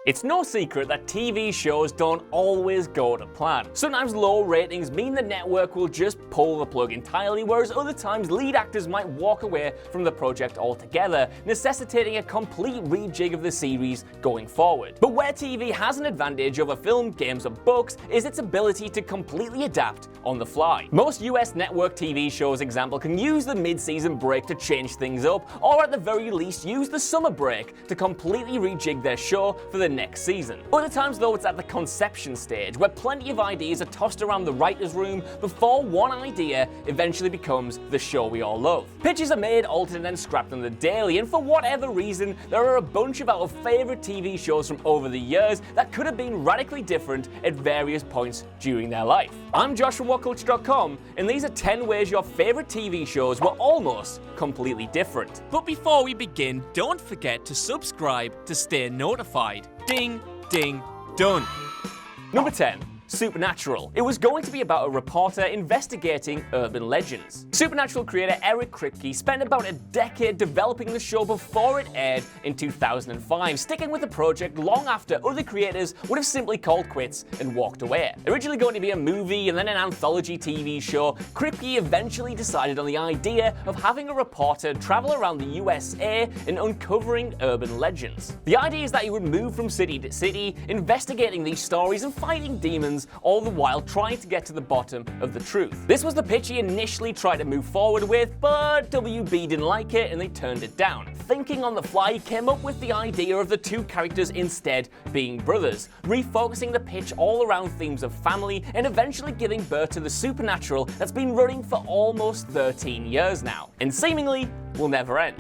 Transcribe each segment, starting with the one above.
It's no secret that TV shows don't always go to plan. Sometimes low ratings mean the network will just pull the plug entirely, whereas other times lead actors might walk away from the project altogether, necessitating a complete rejig of the series going forward. But where TV has an advantage over film, games, or books is its ability to completely adapt on the fly. Most US network TV shows, example, can use the mid-season break to change things up, or at the very least use the summer break to completely rejig their show for the next season. Other times though, it's at the conception stage, where plenty of ideas are tossed around the writer's room before one idea eventually becomes the show we all love. Pitches are made, altered, and then scrapped on the daily, and for whatever reason, there are a bunch of our favourite TV shows from over the years that could have been radically different at various points during their life. I'm Josh from WhatCulture.com, and these are 10 ways your favourite TV shows were almost completely different. But before we begin, don't forget to subscribe to stay notified. Ding, ding, done. Number 10. Supernatural. It was going to be about a reporter investigating urban legends. Supernatural creator Eric Kripke spent about a decade developing the show before it aired in 2005, sticking with the project long after other creators would have simply called quits and walked away. Originally going to be a movie and then an anthology TV show, Kripke eventually decided on the idea of having a reporter travel around the USA and uncovering urban legends. The idea is that he would move from city to city, investigating these stories and fighting demons, all the while trying to get to the bottom of the truth. This was the pitch he initially tried to move forward with, but WB didn't like it and they turned it down. Thinking on the fly, he came up with the idea of the two characters instead being brothers, refocusing the pitch all around themes of family and eventually giving birth to the Supernatural that's been running for almost 13 years now, and seemingly will never end.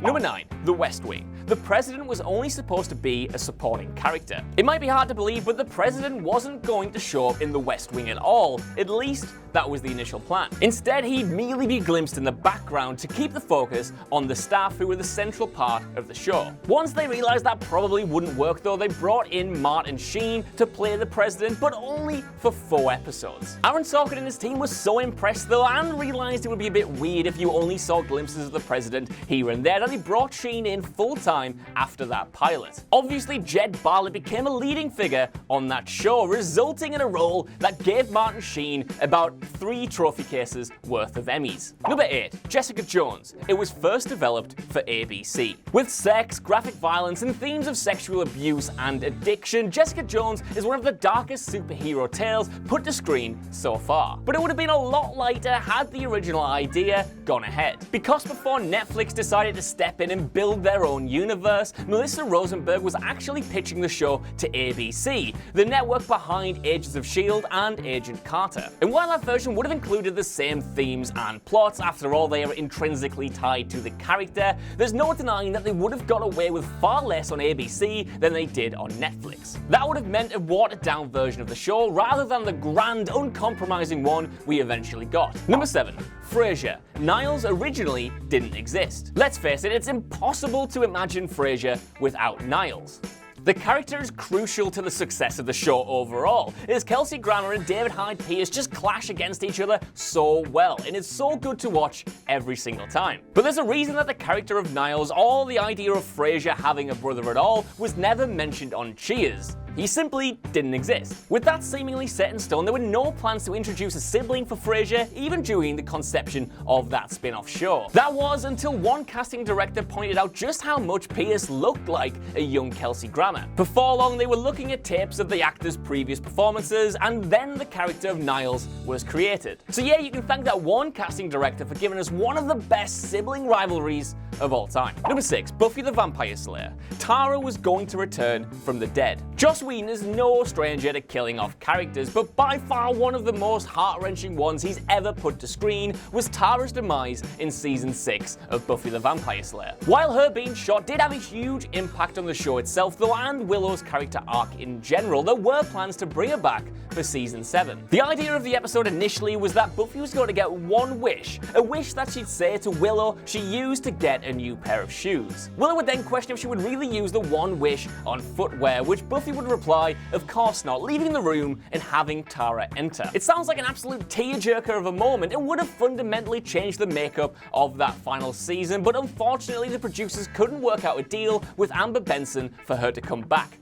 Number 9. The West Wing. The president was only supposed to be a supporting character. It might be hard to believe, but the president wasn't going to show up in The West Wing at all. At least, that was the initial plan. Instead, he'd merely be glimpsed in the background to keep the focus on the staff who were the central part of the show. Once they realized that probably wouldn't work though, they brought in Martin Sheen to play the president, but only for 4 episodes. Aaron Sorkin and his team were so impressed though, and realized it would be a bit weird if you only saw glimpses of the president here and there, that they brought Sheen in full-time after that pilot. Obviously, Jed Bartlett became a leading figure on that show, resulting in a role that gave Martin Sheen about 3 trophy cases worth of Emmys. Number 8. Jessica Jones. It was first developed for ABC. With sex, graphic violence, and themes of sexual abuse and addiction, Jessica Jones is one of the darkest superhero tales put to screen so far. But it would have been a lot lighter had the original idea gone ahead. Because before Netflix decided to step in and build their own universe, Melissa Rosenberg was actually pitching the show to ABC, the network behind Agents of S.H.I.E.L.D. and Agent Carter. And while that version would have included the same themes and plots, after all they are intrinsically tied to the character, there's no denying that they would have got away with far less on ABC than they did on Netflix. That would have meant a watered down version of the show rather than the grand, uncompromising one we eventually got. Number 7. Frasier. Niles originally didn't exist. Let's face it, it's impossible to imagine Frasier without Niles. The character is crucial to the success of the show overall, as Kelsey Grammer and David Hyde Pierce just clash against each other so well, and it's so good to watch every single time. But there's a reason that the character of Niles, or the idea of Frasier having a brother at all, was never mentioned on Cheers. He simply didn't exist. With that seemingly set in stone, there were no plans to introduce a sibling for Frasier, even during the conception of that spin-off show. That was until one casting director pointed out just how much Pierce looked like a young Kelsey Grammer. Before long, they were looking at tapes of the actor's previous performances, and then the character of Niles was created. So yeah, you can thank that one casting director for giving us one of the best sibling rivalries of all time. Number 6. Buffy the Vampire Slayer. Tara was going to return from the dead. Joss Whedon is no stranger to killing off characters, but by far one of the most heart-wrenching ones he's ever put to screen was Tara's demise in season 6 of Buffy the Vampire Slayer. While her being shot did have a huge impact on the show itself though, and Willow's character arc in general, there were plans to bring her back for season 7. The idea of the episode initially was that Buffy was going to get one wish, a wish that she'd say to Willow she used to get a new pair of shoes. Willow would then question if she would really use the one wish on footwear, which Buffy would reply, "Of course not," leaving the room and having Tara enter. It sounds like an absolute tearjerker of a moment and would have fundamentally changed the makeup of that final season, but unfortunately the producers couldn't work out a deal with Amber Benson for her to come back.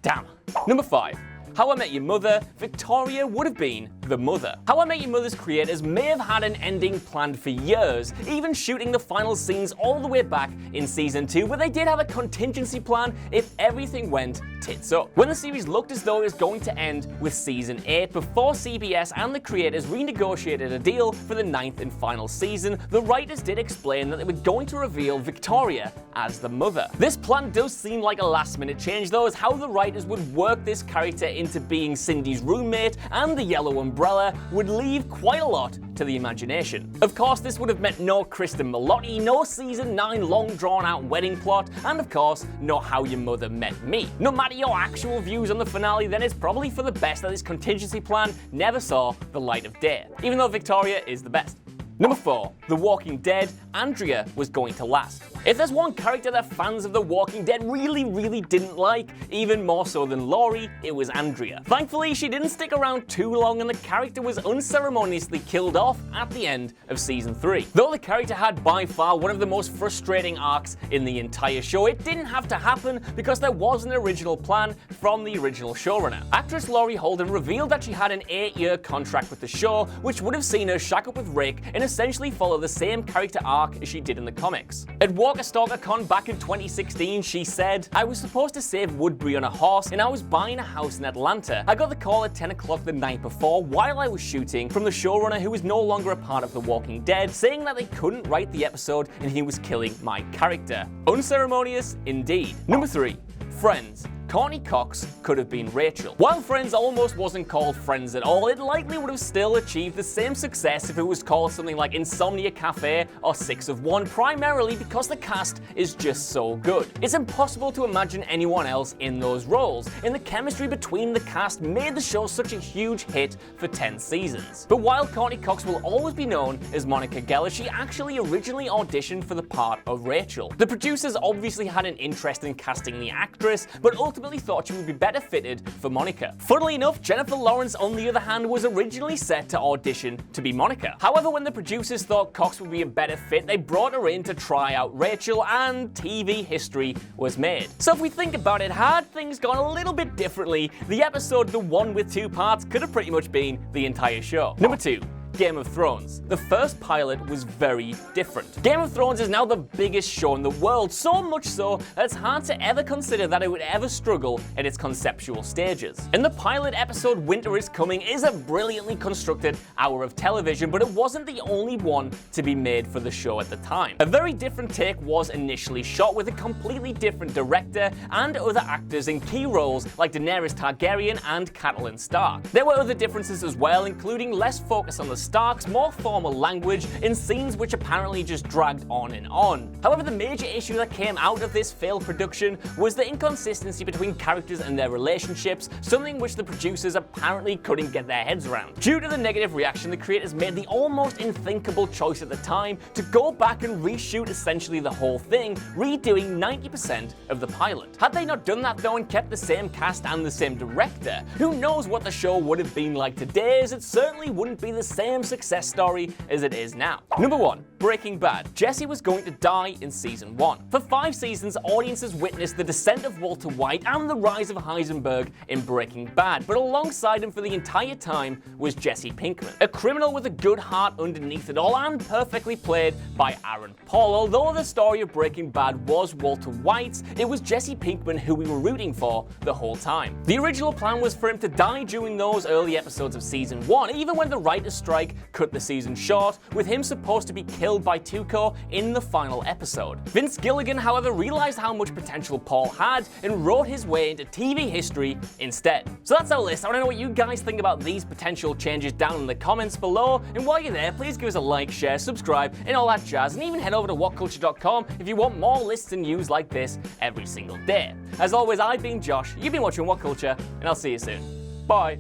Damn. Number 5. How I Met Your Mother, Victoria would have been the mother. How I Met Your Mother's creators may have had an ending planned for years, even shooting the final scenes all the way back in season 2, but they did have a contingency plan if everything went tits up. When the series looked as though it was going to end with season 8, before CBS and the creators renegotiated a deal for the 9th and final season, the writers did explain that they were going to reveal Victoria as the mother. This plan does seem like a last-minute change though, as how the writers would work this character into being Cindy's roommate and the yellow umbrella would leave quite a lot to the imagination. Of course, this would have meant no Kristen Milotti, no season 9 long drawn out wedding plot, and of course, no How Your Mother Met Me. No matter your actual views on the finale, then it's probably for the best that this contingency plan never saw the light of day, even though Victoria is the best. Number 4. The Walking Dead, Andrea was going to last. If there's one character that fans of The Walking Dead really didn't like, even more so than Laurie, it was Andrea. Thankfully, she didn't stick around too long and the character was unceremoniously killed off at the end of season 3. Though the character had by far one of the most frustrating arcs in the entire show, it didn't have to happen because there was an original plan from the original showrunner. Actress Laurie Holden revealed that she had an 8-year contract with the show, which would have seen her shack up with Rick and essentially follow the same character arc as she did in the comics. At Walker Stalker Con back in 2016, she said, "I was supposed to save Woodbury on a horse and I was buying a house in Atlanta. I got the call at 10 o'clock the night before while I was shooting from the showrunner who was no longer a part of The Walking Dead, saying that they couldn't write the episode and he was killing my character." Unceremonious indeed. Number 3. Friends. Courtney Cox could have been Rachel. While Friends almost wasn't called Friends at all, it likely would have still achieved the same success if it was called something like Insomnia Cafe or 6 of 1, primarily because the cast is just so good. It's impossible to imagine anyone else in those roles, and the chemistry between the cast made the show such a huge hit for 10 seasons. But while Courtney Cox will always be known as Monica Geller, she actually originally auditioned for the part of Rachel. The producers obviously had an interest in casting the actress, but ultimately thought she would be better fitted for Monica. Funnily enough, Jennifer Lawrence, on the other hand, was originally set to audition to be Monica. However, when the producers thought Cox would be a better fit, they brought her in to try out Rachel, and TV history was made. So if we think about it, had things gone a little bit differently, the episode The One with Two Parts could have pretty much been the entire show. Number 2. Game of Thrones. The first pilot was very different. Game of Thrones is now the biggest show in the world, so much so that it's hard to ever consider that it would ever struggle at its conceptual stages. And the pilot episode Winter is Coming is a brilliantly constructed hour of television, but it wasn't the only one to be made for the show at the time. A very different take was initially shot with a completely different director and other actors in key roles like Daenerys Targaryen and Catelyn Stark. There were other differences as well, including less focus on the Starks, more formal language, in scenes which apparently just dragged on and on. However, the major issue that came out of this failed production was the inconsistency between characters and their relationships, something which the producers apparently couldn't get their heads around. Due to the negative reaction, the creators made the almost unthinkable choice at the time to go back and reshoot essentially the whole thing, redoing 90% of the pilot. Had they not done that though and kept the same cast and the same director, who knows what the show would have been like today, as it certainly wouldn't be the same success story as it is now. Number 1. Breaking Bad. Jesse was going to die in season 1. For 5 seasons, audiences witnessed the descent of Walter White and the rise of Heisenberg in Breaking Bad, but alongside him for the entire time was Jesse Pinkman, a criminal with a good heart underneath it all and perfectly played by Aaron Paul. Although the story of Breaking Bad was Walter White's, it was Jesse Pinkman who we were rooting for the whole time. The original plan was for him to die during those early episodes of season 1, even when the writer's strike cut the season short, with him supposed to be killed by Tuco in the final episode. Vince Gilligan, however, realized how much potential Paul had and wrote his way into TV history instead. So that's our list. I want to know what you guys think about these potential changes down in the comments below, and while you're there, please give us a like, share, subscribe, and all that jazz, and even head over to whatculture.com if you want more lists and news like this every single day. As always, I've been Josh, you've been watching What Culture, and I'll see you soon. Bye.